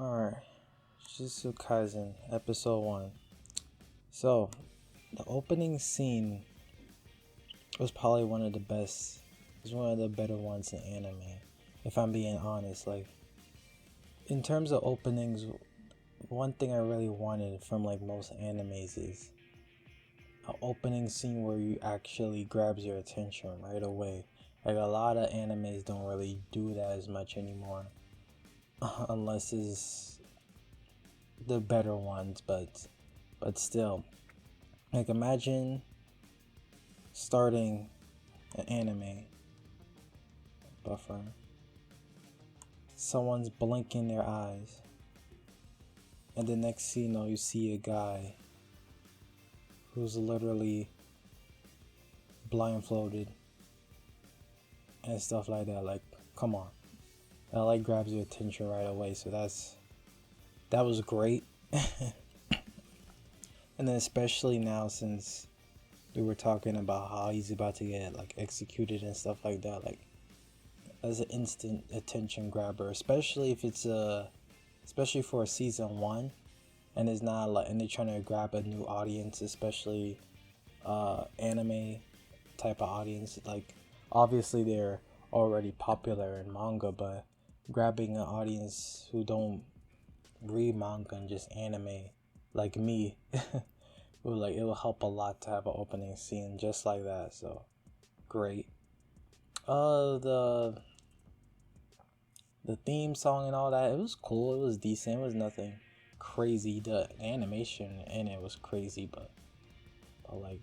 Alright, Jujutsu Kaisen, episode 1. So, the opening scene was probably one of the best. It was one of the better ones in anime, if I'm being honest. Like, in terms of openings, one thing I really wanted from like most animes is an opening scene where you actually grabs your attention right away. Like, a lot of animes don't really do that as much anymore. Unless it's the better ones, but still, like, imagine starting an anime buffer, someone's blinking their eyes, and the next thing you know, you see a guy who's literally blindfolded and stuff like that. Like, come on. That like grabs your attention right away. So that was great. And then especially now, since we were talking about how he's about to get like executed and stuff like that, like, as an instant attention grabber, especially if it's especially for a season 1, and it's not like, and they're trying to grab a new audience, especially anime type of audience. Like, obviously they're already popular in manga, but grabbing an audience who don't read manga and just anime like me, it will help a lot to have an opening scene just like that. So great. The theme song and all that, it was cool. It was decent. It was nothing crazy. The animation in it was crazy, but like,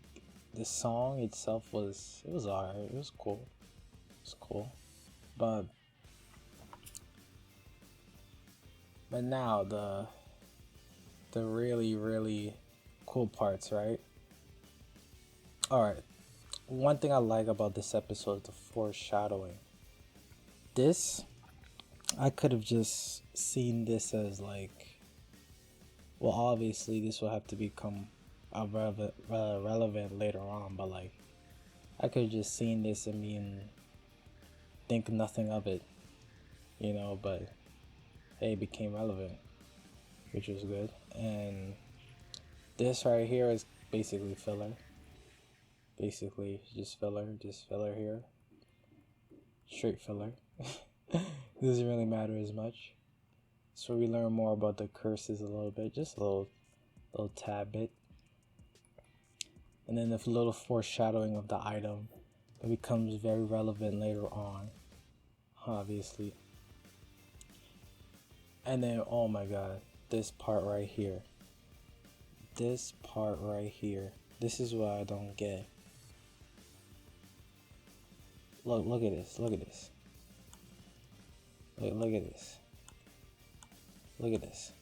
the song itself was alright. It was cool. But now the really cool parts, right? Alright. One thing I like about this episode is the foreshadowing. I could have just seen this as like, well, obviously this will have to become relevant later on, but like, I could have just seen this and think nothing of it, but hey, it became relevant, which was good. And this right here is basically filler. Basically, just filler here. Straight filler. Doesn't really matter as much. So we learn more about the curses a little bit, just a little tad bit. And then the little foreshadowing of the item that becomes very relevant later on, obviously. And then, oh my god, this part right here. This is what I don't get. Look at this. Look at this. Look at this. Look at this.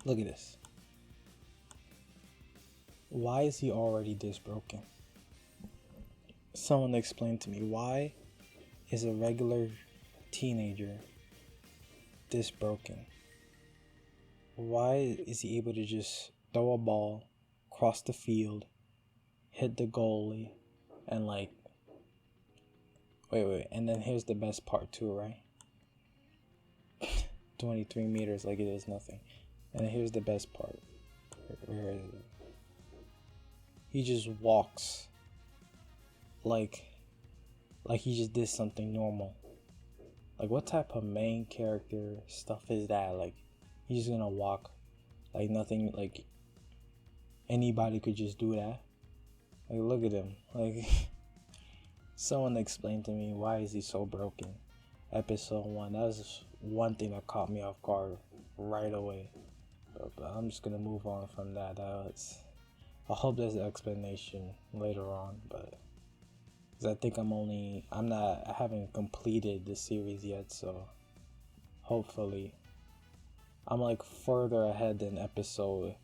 Look at this. Why is he already this broken? Someone explain to me, why is a regular teenager this broken? Why is he able to just throw a ball, cross the field, hit the goalie, and like, wait, and then here's the best part too, right? 23 meters, like it is nothing. And here's the best part. Where is it? He just walks like he just did something normal. Like, what type of main character stuff is that? Like, he's gonna walk like nothing, like anybody could just do that. Like, look at him. Like, someone explained to me, why is he so broken? Episode 1. That was one thing that caught me off guard right away. But I'm just gonna move on from that. I hope there's an explanation later on, but because I think I haven't completed the series yet, so hopefully I'm like further ahead than episode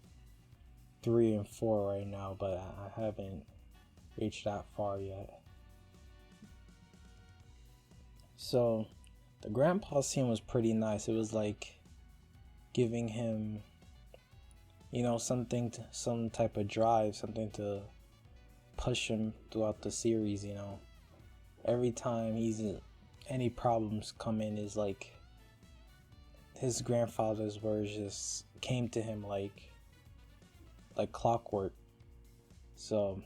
3 and 4 right now, but I haven't reached that far yet. So the grandpa scene was pretty nice. It was like giving him, some type of drive, something to push him throughout the series. Every time he's any problems come in is like his grandfather's words just came to him like clockwork. So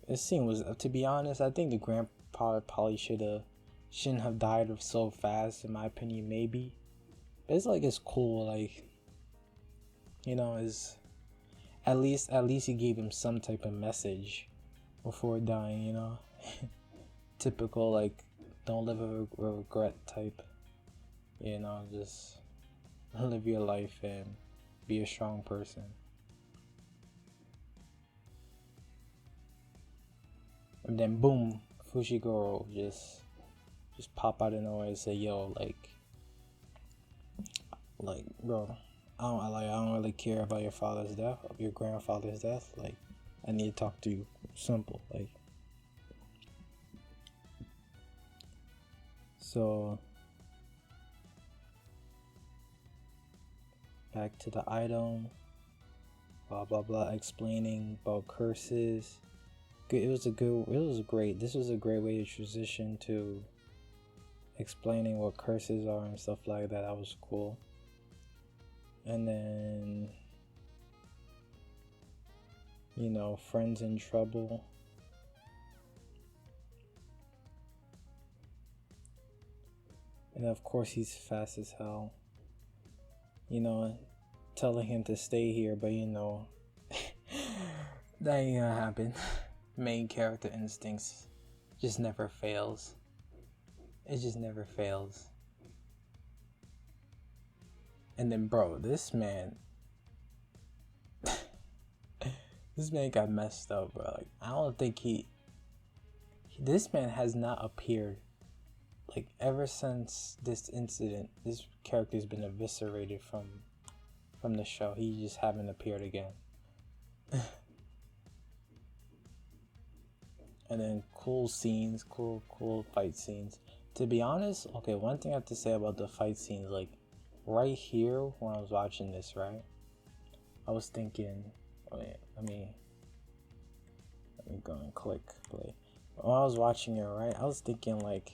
this scene was, to be honest, I think the grandpa probably shouldn't have died so fast, in my opinion, maybe. But it's like, it's cool, like, you know, is at least he gave him some type of message before dying, you know. Typical, like, don't live with regret type, you know, just live your life and be a strong person. And then boom, Fushiguro just pop out of nowhere and say, yo, like bro, I don't really care about your father's death, of your grandfather's death. Like, I need to talk to you. Simple. Like, so back to the item, blah blah blah, explaining about curses. This was a great way to transition to explaining what curses are and stuff like that. That was cool. And then, you know, friends in trouble. And of course he's fast as hell. You know, telling him to stay here, but you know, that ain't gonna happen. Main character instincts just never fails. It just never fails. And then, bro, this man got messed up, bro. Like, I don't think this man has not appeared, like, ever since this incident. This character's been eviscerated from the show. He just haven't appeared again. And then cool scenes, cool fight scenes. To be honest, okay, one thing I have to say about the fight scenes, like, right here when I was watching this, right, I was thinking, let me go and click play. When I was watching it, right, I was thinking like,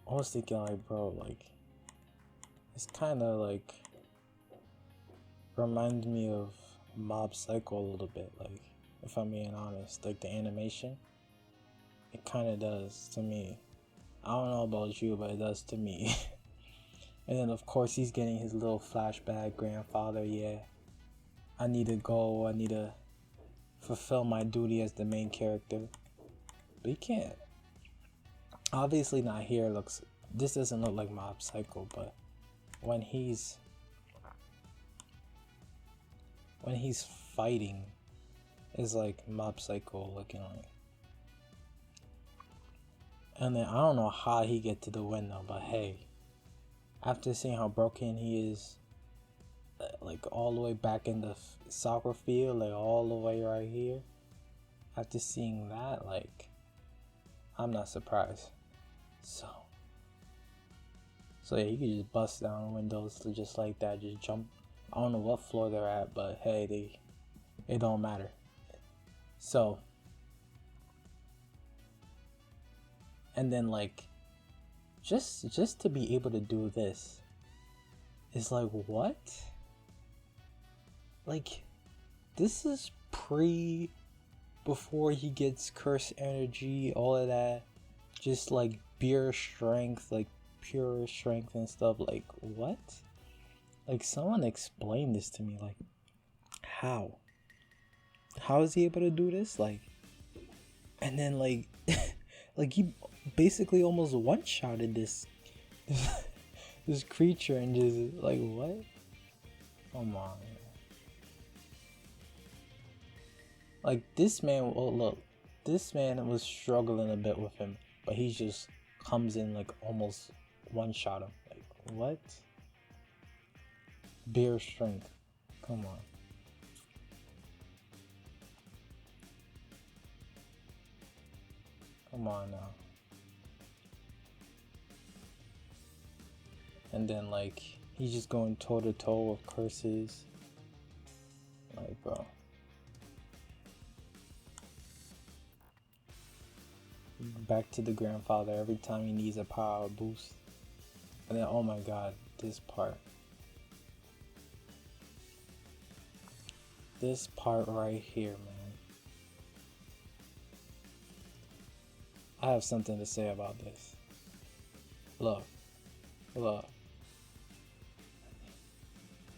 bro, like, it's kind of like reminds me of Mob Psycho a little bit, like, if I'm being honest. Like, the animation, it kind of does to me. I don't know about you, but it does to me. And then of course he's getting his little flashback, grandfather, yeah, I need to go, I need to fulfill my duty as the main character. But he can't. Obviously not here. This doesn't look like Mob Psycho, but when he's fighting, is like Mob Psycho looking like. And then I don't know how he get to the window, but hey, after seeing how broken he is, like all the way back in the soccer field, like all the way right here, after seeing that, like, I'm not surprised. So yeah, you can just bust down windows just like that, just jump. I don't know what floor they're at, but hey, it don't matter. So, and then like, just to be able to do this is like, what? Like, this is before he gets curse energy, all of that, just like pure strength, like pure strength and stuff. Like, what? Like, someone explain this to me. Like, how is he able to do this? Like, and then like like, he basically almost one-shotted this creature, and just like, what? Come on. Like, this man, well, look, this man was struggling a bit with him, but he just comes in, like, almost one-shot him. Like, what? Bare strength. Come on. Come on now. And then, like, he's just going toe to toe with curses. Like, bro. back to the grandfather every time he needs a power boost. And then, oh my god, this part. This part right here, man. I have something to say about this. Look.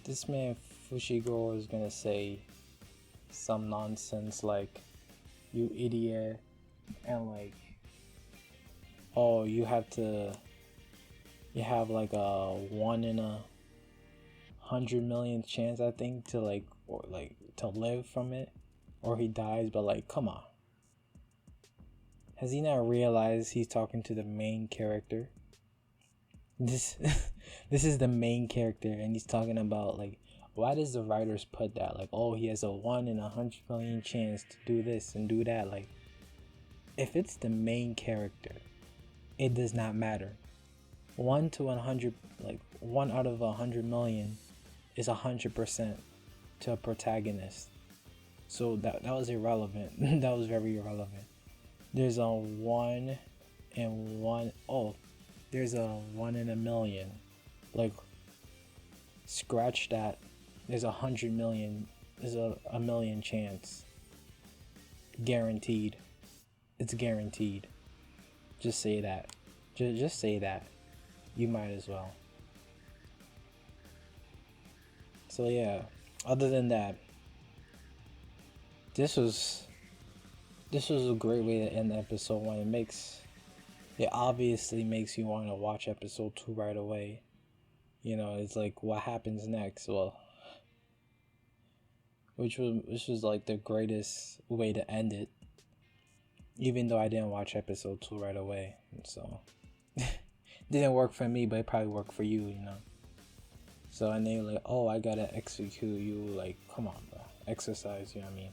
This man Fushiguro is gonna say some nonsense like, you idiot, and like, oh, you have like a 1 in 100 million chance, I think, to like, or like to live from it, or he dies. But like, come on, has he not realized he's talking to the main character? This is the main character, and he's talking about like, why does the writers put that, like, oh, he has a 1 in 100 million chance to do this and do that? Like, if it's the main character, it does not matter. 1 to 100, like 1 out of 100 million is 100% to a protagonist. So that was irrelevant. That was very irrelevant. There's a 1 in 1. Oh, there's a 1 in a million. Like, scratch that. There's 100 million. There's a million chance. Guaranteed. It's guaranteed. Just say that. Just say that. You might as well. So yeah. Other than that, this was a great way to end episode 1. It obviously makes you want to watch episode 2 right away. You know, it's like, what happens next? Well, which was like the greatest way to end it. Even though I didn't watch episode 2 right away, so didn't work for me, but it probably worked for you, you know. So and they're like, oh, I gotta execute you. Like, come on, bro, exercise. You know what I mean?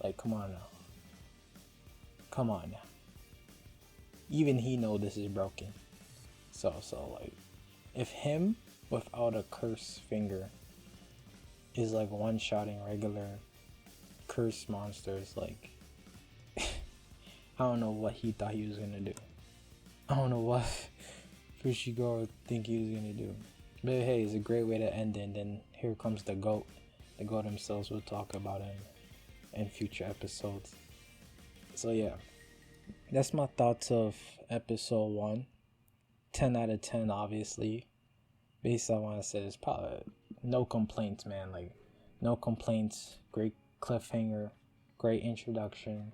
Like, come on now. Even he know this is broken. So like, if him without a curse finger is like one-shotting regular curse monsters, like, I don't know what he thought he was gonna do. I don't know what Fushiguro think he was gonna do. But hey, it's a great way to end it. And then here comes the GOAT. The GOAT themselves. We'll talk about him in future episodes. So yeah, that's my thoughts of episode 1. 10 out of 10, obviously. Based on what I said, it's probably no complaints, man. Like, no complaints. Great cliffhanger. Great introduction.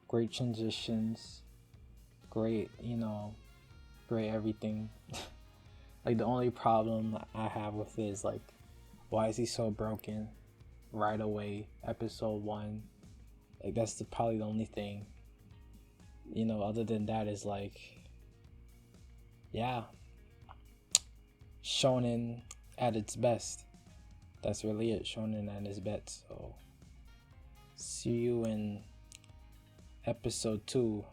Great transitions. Great, great everything. Like, the only problem I have with it is, like, why is he so broken right away? Episode 1. Like, that's probably the only thing. Other than that is like, yeah, shonen at its best. That's really it. Shonen at its best. So, see you in episode 2